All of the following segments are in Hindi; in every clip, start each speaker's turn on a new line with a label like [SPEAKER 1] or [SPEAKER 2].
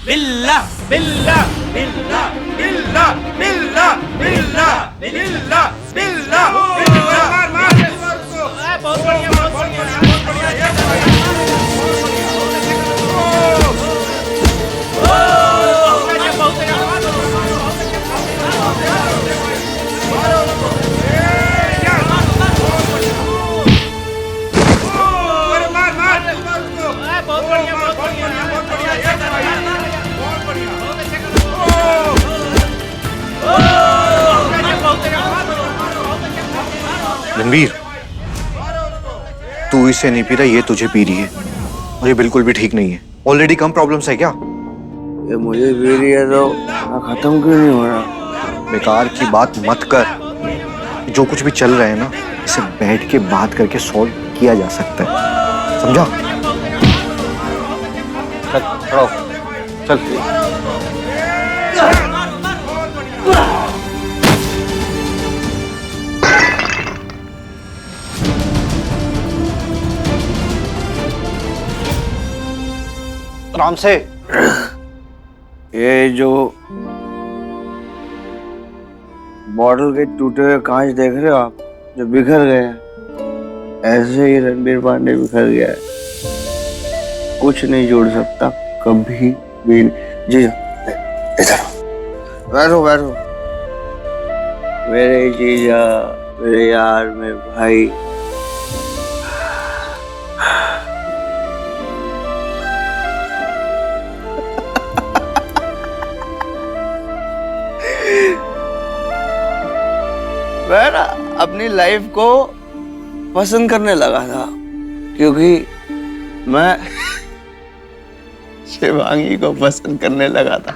[SPEAKER 1] बिल्ला बिल्ला बिल्ला बिल्ला बिल्ला बिल्ला बिल्ला बिल्ला मार मार बहुत बढ़िया बहुत बढ़िया बहुत बढ़िया
[SPEAKER 2] रणवीर, तू इसे नहीं पी रहा, ये तुझे पी रही है और ये बिल्कुल भी ठीक नहीं है। ऑलरेडी कम प्रॉब्लम्स है क्या?
[SPEAKER 3] ये मुझे पी रही है तो खत्म क्यों नहीं हो रहा?
[SPEAKER 2] बेकार की बात मत कर। जो कुछ भी चल रहा है ना, इसे बैठ के बात करके सॉल्व किया जा सकता है, समझा? चल खड़ा हो, चल। आराम से।
[SPEAKER 3] ये जो बॉटल के टूटे हुए कांच देख रहे हो आप, जो बिखर गए हैं, ऐसे ही रणबीर पांडे बिखर गया है। कुछ नहीं जोड़ सकता कभी भी। जी इधर बैठो बैठो। मेरे जीजा, मेरे यार, मेरे भाई, मैं ना अपनी लाइफ को पसंद करने लगा था, क्योंकि मैं शिवांगी को पसंद करने लगा था।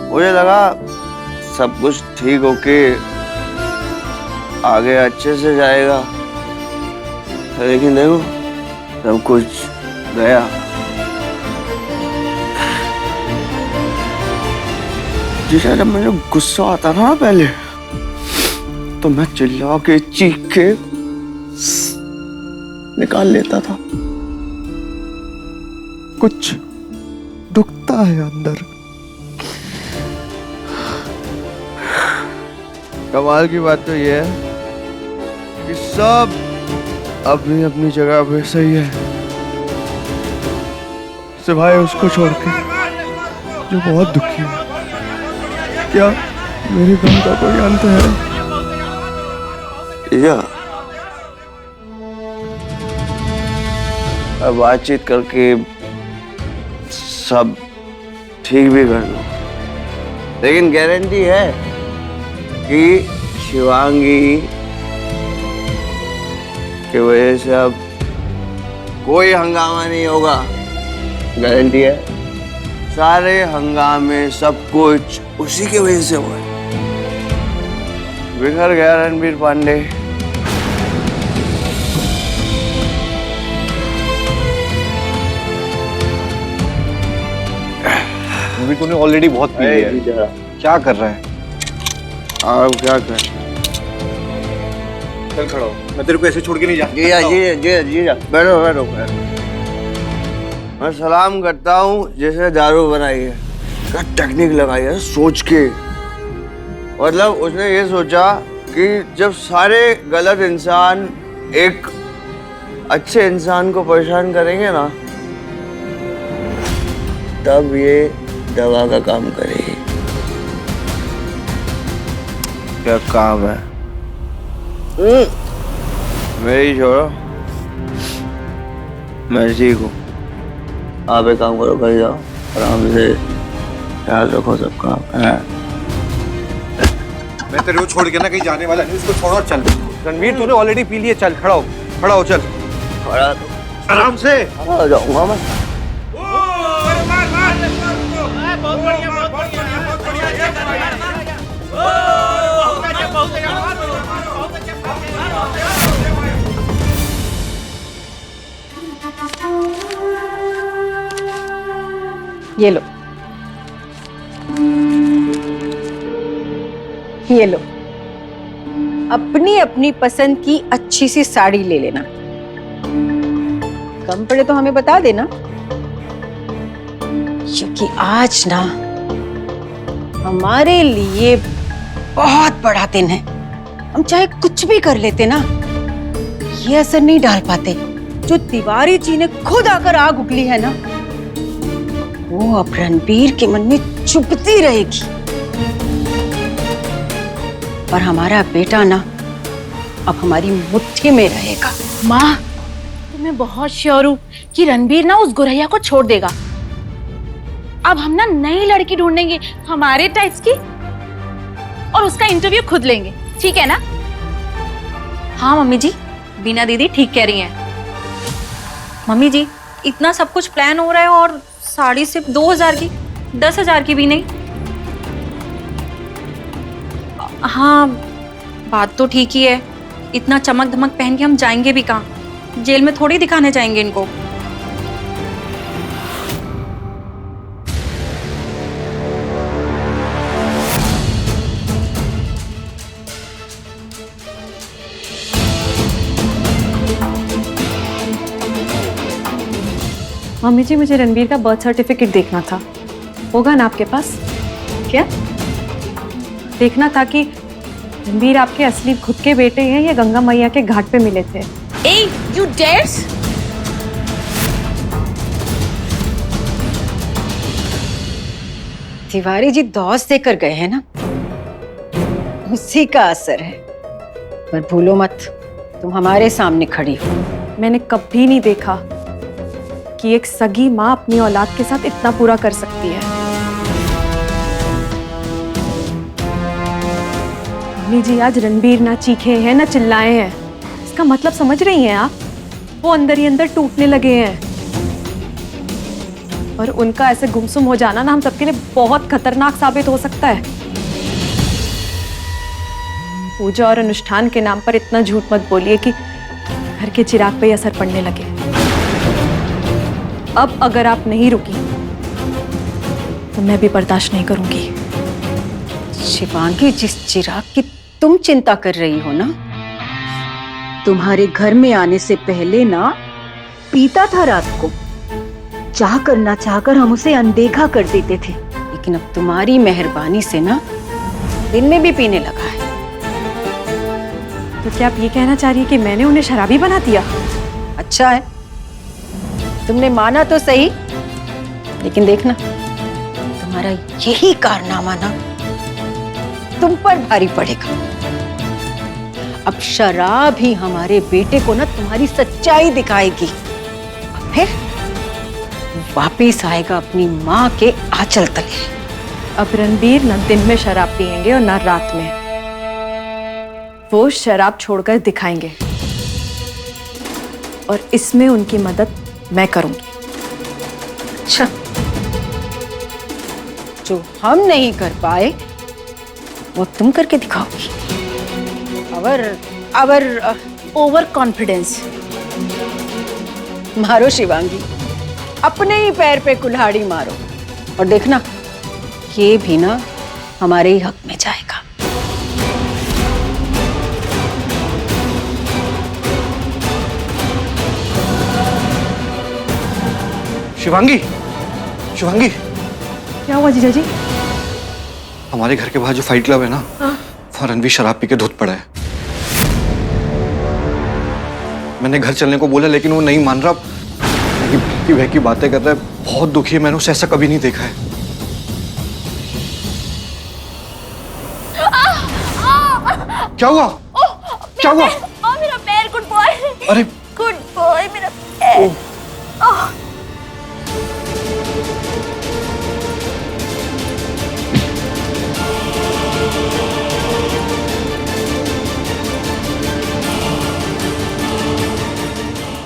[SPEAKER 3] मुझे लगा सब कुछ ठीक होके आगे अच्छे से जाएगा, लेकिन देखो सब कुछ गया। जैसे जब मुझे गुस्सा आता था ना पहले, तो मैं चिल्ला के चीख के निकाल लेता था। कुछ दुखता है अंदर। कमाल की बात तो ये है कि सब अपनी अपनी जगह पे सही है, सिवाय उसको छोड़ के जो बहुत दुखी है। क्या मेरी गम का कोई अंत है? या अब बातचीत करके सब ठीक भी कर दो, लेकिन गारंटी है कि शिवांगी की वजह से अब कोई हंगामा नहीं होगा। गारंटी है, सारे हंगामे सब कुछ उसी की वजह से हुआ। बिखर गया रणबीर पांडे।
[SPEAKER 2] अभी तूने ऑलरेडी बहुत पी लिया है। क्या कर रहा है?
[SPEAKER 3] आप क्या कर?
[SPEAKER 2] चल खड़ा हो, मैं तेरे को ऐसे छोड़ के नहीं जाऊंगा।
[SPEAKER 3] जी बैठो बैठो बैठो। मैं सलाम करता हूँ जैसे दारू बनाई है, क्या टेक्निक लगाई है सोच के। मतलब उसने ये सोचा कि जब सारे गलत इंसान एक अच्छे इंसान को परेशान करेंगे ना, तब ये दवा का काम करेगी। क्या काम है? मेरी छोड़ो, मैं ठीक हूँ। आप एक काम करो, घर जाओ आराम से, ख्याल रखो सबका।
[SPEAKER 2] मैं तेरे को छोड़ के ना कहीं जाने वाला नहीं, उसको छोड़ो। चल रणवीर, तूने ऑलरेडी पी लिया। चल खड़ा हो, खड़ा हो, चल
[SPEAKER 3] खड़ा तो
[SPEAKER 2] आराम से।
[SPEAKER 3] खड़ा जाऊंगा मैं।
[SPEAKER 1] बहुत बढ़िया बहुत बढ़िया बहुत बढ़िया।
[SPEAKER 4] ये लो, ये लो, अपनी अपनी पसंद की अच्छी सी साड़ी ले लेना। कम पड़े तो हमें बता देना, क्योंकि आज ना हमारे लिए बहुत बड़ा दिन है। हम चाहे कुछ भी कर लेते ना, ये असर नहीं डाल पाते। जो तिवारी जी ने खुद आकर आग उगली है ना, वो अब रणबीर के मन में चुभती रहेगी। और हमारा बेटा ना अब हमारी मुट्ठी में रहेगा।
[SPEAKER 5] माँ, मैं बहुत श्योर हूँ कि रणबीर ना उस गुरैया को छोड़ देगा। अब हम ना नई लड़की ढूंढेंगे हमारे टाइप्स की, और उसका इंटरव्यू खुद लेंगे, ठीक है ना?
[SPEAKER 6] हाँ मम्मी जी, बीना दीदी ठीक कह रही हैं। मम्मी जी, इतना सब कुछ प्लान हो रहा है और साड़ी सिर्फ 2000 की, 10,000 की भी नहीं। हाँ, बात तो ठीक ही है। इतना चमक धमक पहन के हम जाएंगे भी कहाँ? जेल में थोड़ी दिखाने जाएंगे इनको।
[SPEAKER 7] मम्मी जी, मुझे रणबीर का बर्थ सर्टिफिकेट देखना था, होगा ना आपके पास? क्या देखना था कि रणबीर आपके असली खुद के बेटे हैं या गंगा मैया के घाट पे मिले थे?
[SPEAKER 5] ए, you dares?
[SPEAKER 4] तिवारी जी दौस देकर गए हैं ना, उसी का असर है। पर भूलो मत, तुम हमारे सामने खड़ी हो।
[SPEAKER 7] मैंने कभी नहीं देखा कि एक सगी माँ अपनी औलाद के साथ इतना पूरा कर सकती है। मम्मी जी, आज रणबीर ना चीखे हैं ना चिल्लाए हैं, इसका मतलब समझ रही हैं आप? वो अंदर ही अंदर टूटने लगे हैं। और उनका ऐसे गुमसुम हो जाना ना हम सबके लिए बहुत खतरनाक साबित हो सकता है। पूजा और अनुष्ठान के नाम पर इतना झूठ मत बोलिए कि घर के चिराग पे ही असर पड़ने लगे। अब अगर आप नहीं रुकी तो मैं भी बर्दाश्त नहीं करूंगी।
[SPEAKER 4] शिवांगी, जिस चिराग की तुम चिंता कर रही हो ना, तुम्हारे घर में आने से पहले ना पीता था रात को। चाहकर हम उसे अनदेखा कर देते थे, लेकिन अब तुम्हारी मेहरबानी से ना दिन में भी पीने लगा है।
[SPEAKER 7] तो क्या आप ये कहना चाह रही है कि मैंने उन्हें शराबी बना दिया?
[SPEAKER 4] अच्छा है, तुमने माना तो सही, लेकिन देखना तुम्हारा यही कारनामा ना तुम पर भारी पड़ेगा। अब शराब ही हमारे बेटे को ना तुम्हारी सच्चाई दिखाएगी, और फिर वापिस आएगा अपनी माँ के आंचल तले।
[SPEAKER 7] अब रणबीर न दिन में शराब पिएंगे और न रात में। वो शराब छोड़कर दिखाएंगे, और इसमें उनकी मदद मैं करूंगी।
[SPEAKER 4] अच्छा, जो हम नहीं कर पाए वो तुम करके दिखाओगी। अवर
[SPEAKER 5] ओवर कॉन्फिडेंस।
[SPEAKER 4] मारो शिवांगी, अपने ही पैर पे कुल्हाड़ी मारो, और देखना ये भी ना हमारे ही हक में जाएगा।
[SPEAKER 2] शिवांगी, शिवांगी,
[SPEAKER 7] क्या हुआ जीजा जी?
[SPEAKER 2] हमारे घर के बाहर जो फाइट क्लब है ना, वहाँ रणबीर शराब पी के धुत पड़ा है। मैंने घर चलने को बोला, लेकिन वो नहीं मान रहा। बहकी बातें कर रहा है, बहुत दुखी है। मैंने उसे ऐसा कभी नहीं देखा है। क्या हुआ? क्या हुआ?
[SPEAKER 5] मेरा पैर, गुड बॉय।
[SPEAKER 2] अरे
[SPEAKER 5] गुड बॉय, मेरा पैर।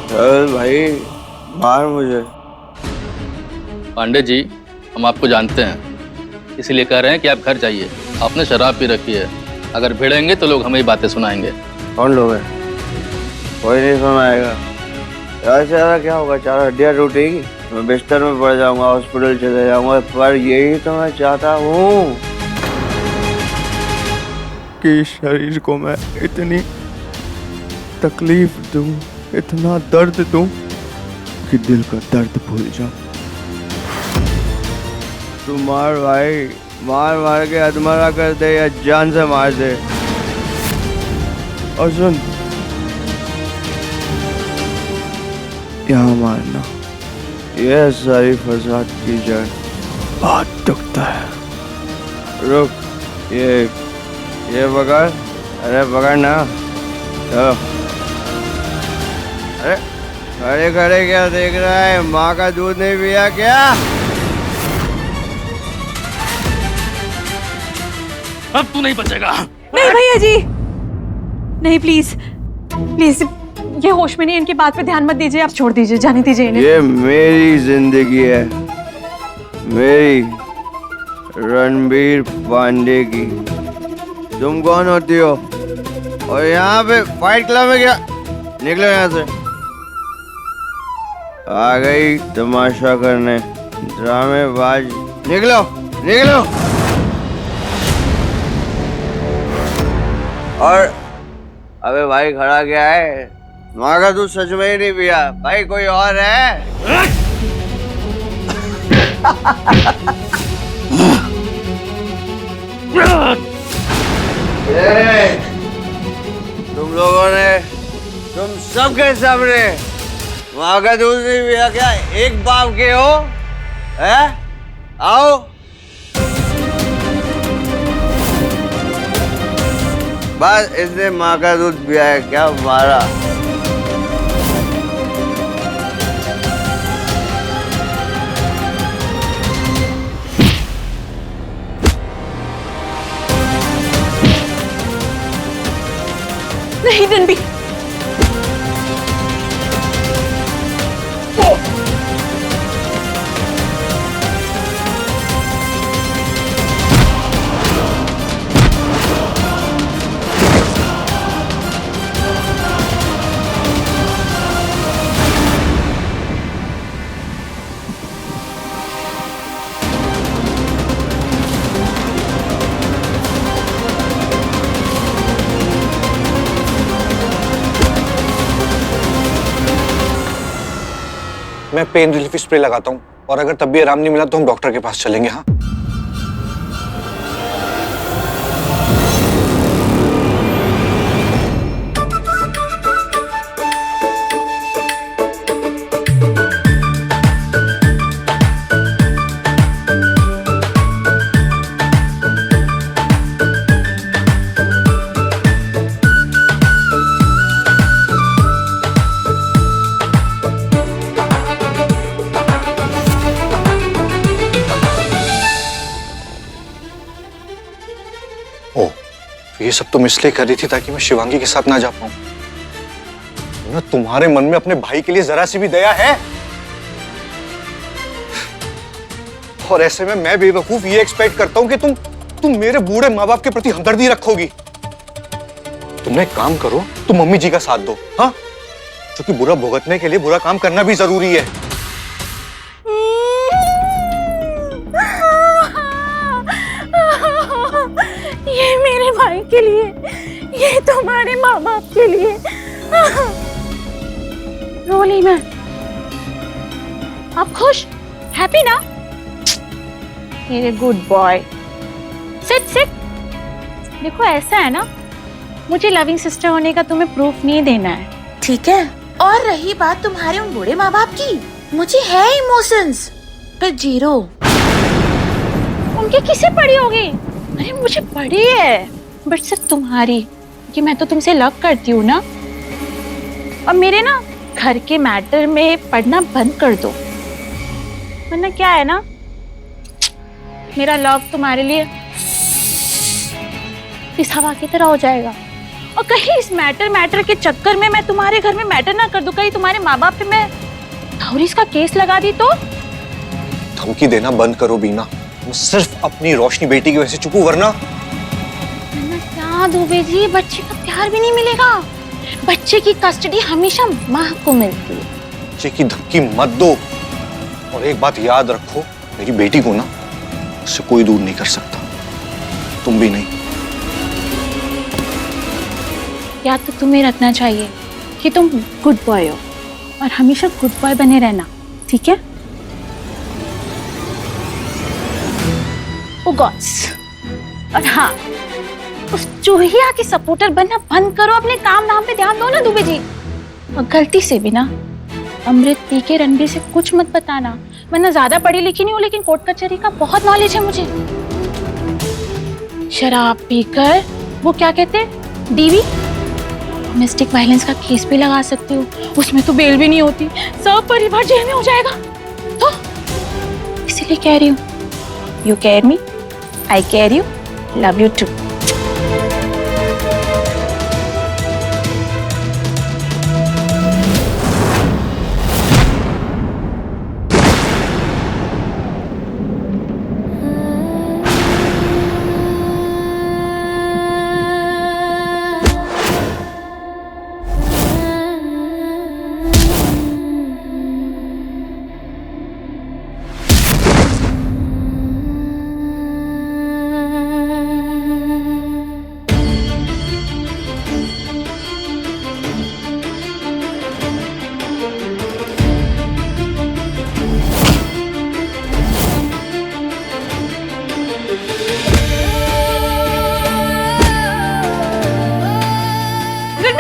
[SPEAKER 3] चल भाई, मार मुझे।
[SPEAKER 8] पांडे जी, हम आपको जानते हैं, इसीलिए कह रहे हैं कि आप घर जाइए। आपने शराब पी रखी है, अगर भिड़ेंगे तो लोग हमें ही बातें सुनाएंगे।
[SPEAKER 3] कौन लोग हैं? कोई नहीं सुनाएगा। यार ज्यादा क्या होगा, 4 हड्डियां टूटेगी, मैं बिस्तर में पड़ जाऊंगा, हॉस्पिटल चले जाऊंगा। पर यही तो मैं चाहता हूँ
[SPEAKER 9] कि शरीर को मैं इतनी तकलीफ दूं
[SPEAKER 3] इतना दर्द दूं कि दिल का दर्द भूल जाओ। तू मार भाई, मार मार के अधमरा कर दे या जान से मार दे। और सुन, यहाँ मारना, यह सारी फसाद की जड़ बहुत दुखता है। रुक, ये पकड़, अरे पकड़ ना। चलो। अरे खड़े खड़े क्या देख रहा है? माँ का दूध नहीं पिया क्या?
[SPEAKER 8] अब तू नहीं बचेगा।
[SPEAKER 7] नहीं भैया जी, नहीं प्लीज प्लीज, ये होश में नहीं, इनकी बात पे ध्यान मत दीजिए, आप छोड़ दीजिए, जाने दीजिए इन्हें।
[SPEAKER 3] ये मेरी जिंदगी है, मेरी, रणबीर पांडे की। तुम कौन होती हो? और यहाँ पे फाइट क्लब में क्या? निकलो यहाँ से। आ गई तमाशा करने, ड्रामेबाज। निकलो निकलो। और अबे भाई खड़ा क्या है? माँ का दूध सच में ही नहीं पिया भाई, कोई और है? तुम लोगों ने, तुम सबके सामने माँ का दूध नहीं पिया क्या? एक बाप के हो, हैं? आओ। बस इसने माँ का दूध पिया है क्या? मारा।
[SPEAKER 7] नहीं रणबीर,
[SPEAKER 2] मैं पेन रिलीफ स्प्रे लगाता हूँ, और अगर तब भी आराम नहीं मिला तो हम डॉक्टर के पास चलेंगे। हाँ, ये सब तुम इसलिए कर रही थी ताकि मैं शिवांगी के साथ ना जा पाऊं। ना तुम्हारे मन में अपने भाई के लिए जरा सी भी दया है? और ऐसे में मैं बेवकूफ ये एक्सपेक्ट करता हूं कि तुम मेरे बूढ़े माँ बाप के प्रति हमदर्दी रखोगी। तुम एक काम करो, तुम मम्मी जी का साथ दो। हाँ, क्योंकि बुरा भुगतने के लिए बुरा काम करना भी जरूरी है।
[SPEAKER 5] ये मेरे भाई के लिए, ये तुम्हारे माँ बाप के लिए। रोली मैं, आप खुश, हैप्पी ना? मेरे गुड बॉय। Sit sit. देखो ऐसा है ना, मुझे लविंग सिस्टर होने का तुम्हें प्रूफ नहीं देना है,
[SPEAKER 9] ठीक है? और रही बात तुम्हारे उन बूढ़े माँ बाप की, मुझे है इमोशंस पर जीरो।
[SPEAKER 5] उनके किसे पड़ी होगी? अरे मुझे पड़ी है, बट सिर्फ तुम्हारी, कि मैं तो तुमसे लव करती हूँ ना। और मेरे ना घर के मैटर में पढ़ना बंद कर दो, वरना क्या है ना, मेरा लव तुम्हारे लिए इस हवा की तरह हो जाएगा। और कहीं इस मैटर के चक्कर में मैं तुम्हारे घर में मैटर ना कर दूं, कहीं तुम्हारे माँ बाप पे मैं धौरीस का केस लगा दी तो?
[SPEAKER 2] धमकी देना बंद करो बीना, मैं सिर्फ अपनी रोशनी बेटी की वजह से चुप हूं, वरना
[SPEAKER 5] क्या दुबे जी, बच्चे का प्यार भी नहीं मिलेगा। बच्चे की कस्टडी हमेशा माँ को मिलती है।
[SPEAKER 2] बच्चे की धमकी मत दो, और एक बात याद रखो, मेरी बेटी को ना उससे कोई दूर नहीं कर सकता, तुम भी नहीं।
[SPEAKER 5] याद तो तुम्हें रखना चाहिए, कि तुम गुड बॉय हो और हमेशा गुड बॉय बने रहना, ठीक है? ओ गॉड्स। और हाँ, उस चूहिया की सपोर्टर बनना बंद करो, अपने काम नाम पे ध्यान दो ना दुबे जी। और गलती से भी ना अमृत पी के रणबीर से कुछ मत बताना, वरना ज्यादा पढ़ी लिखी नहीं हूँ लेकिन कोर्ट कचहरी का बहुत नॉलेज है मुझे। शराब पीकर वो क्या कहते हैं, डीवी, डोमेस्टिक वायलेंस का केस भी लगा सकती हो, उसमें तो बेल भी नहीं होती, सब परिवार जेल में हो जाएगा। तो इसीलिए कह रही हूँ, you care me, I care you, love you too.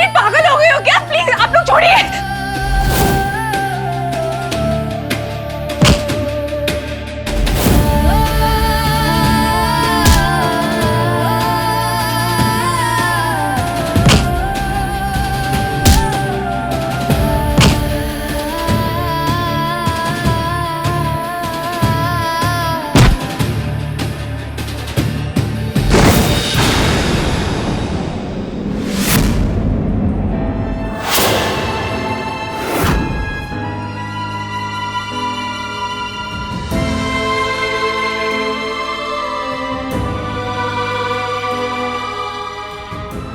[SPEAKER 6] पागल हो गई हो क्या? प्लीज आप लोग छोड़िए।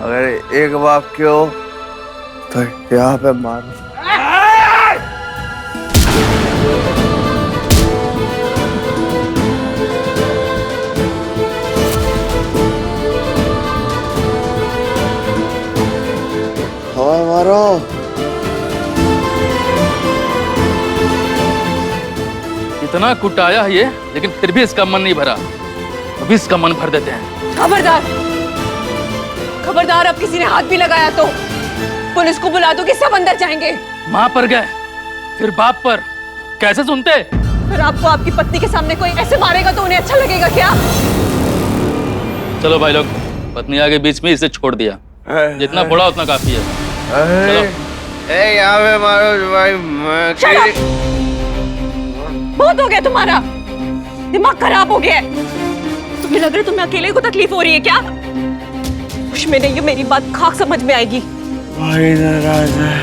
[SPEAKER 3] अगर एक बाप के हो तो यहाँ पे मारो। हवा मारो।
[SPEAKER 8] इतना कुटाया है ये, लेकिन फिर भी इसका मन नहीं भरा। अभी इसका मन भर देते हैं।
[SPEAKER 6] खबरदार, खबरदार, अब किसी ने हाथ भी लगाया तो पुलिस को बुला दो कि सब अंदर जाएंगे।
[SPEAKER 8] माँ पर गए, फिर बाप पर, कैसे सुनते?
[SPEAKER 6] फिर आपको आपकी पत्नी के सामने कोई ऐसे मारेगा तो उन्हें अच्छा लगेगा क्या?
[SPEAKER 8] चलो भाई लोग, पत्नी आगे बीच में इसे छोड़ दिया, जितना फोड़ा उतना काफी है। चलो।
[SPEAKER 3] यहाँ पे मारो भाई।
[SPEAKER 6] बहुत हो गया तुम्हारा, दिमाग खराब हो गया है। तुम्हें लग रहा है तुम्हें अकेले को तकलीफ हो रही है क्या? कुछ में नहीं, ये मेरी बात खाक समझ में आएगी।
[SPEAKER 3] भाई नाराज है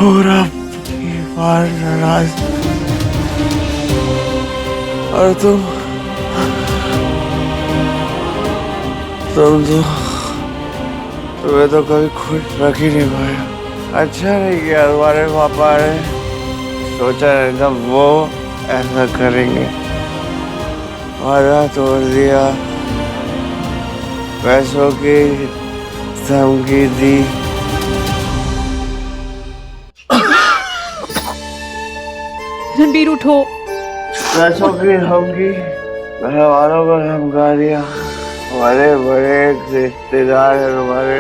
[SPEAKER 3] और आपकी बार नाराज, और तुम तुम्हें तो कभी खुश रख ही नहीं पाया। अच्छा नहीं किया तुम्हारे पापा ने, सोचा नहीं था वो ऐसा करेंगे। वादा तोड़ दिया, पैसों की धमकी दी।
[SPEAKER 6] रणबीर उठो।
[SPEAKER 3] पैसों की धमकी, घर वालों को धमका दिया। हमारे बड़े रिश्तेदार हैं तुम्हारे,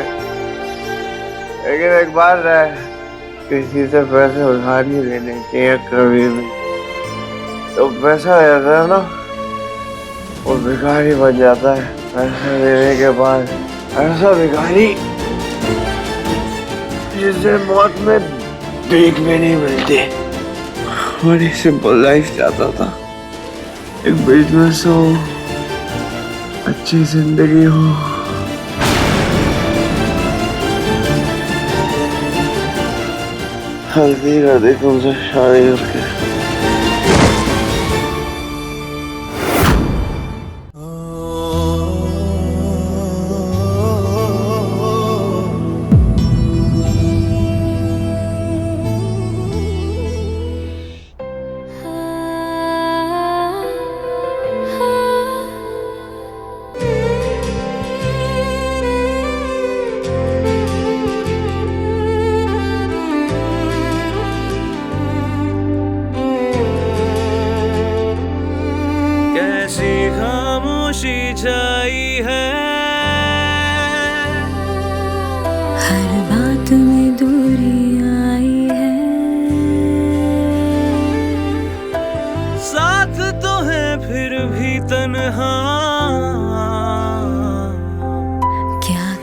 [SPEAKER 3] लेकिन एक बात है, किसी से पैसे उधार नहीं लेने चाहिए कभी भी। तो पैसा लेता है ना, वो भिखारी बन जाता है। पैसा लेने के बाद ऐसा भिखारी जिसे मौत में भीख में नहीं मिलती। बड़ी सिंपल लाइफ चाहता था, एक बिजनेस हो, अच्छी जिंदगी हो। हल्दी कर दी तुमसे शादी करके।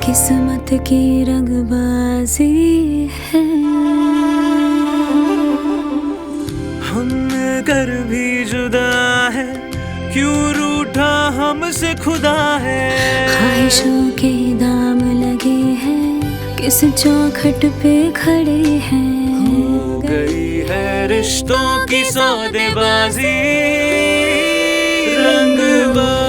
[SPEAKER 10] किस्मत की रंगबाजी है। हम कर भी जुदा है, क्यों रूठा हमसे खुदा है। ख्वाहिशों के दाम लगे हैं, किस चौखट पे खड़े हैं। हो गई है रिश्तों की सौदेबाजी, रंगबाजी।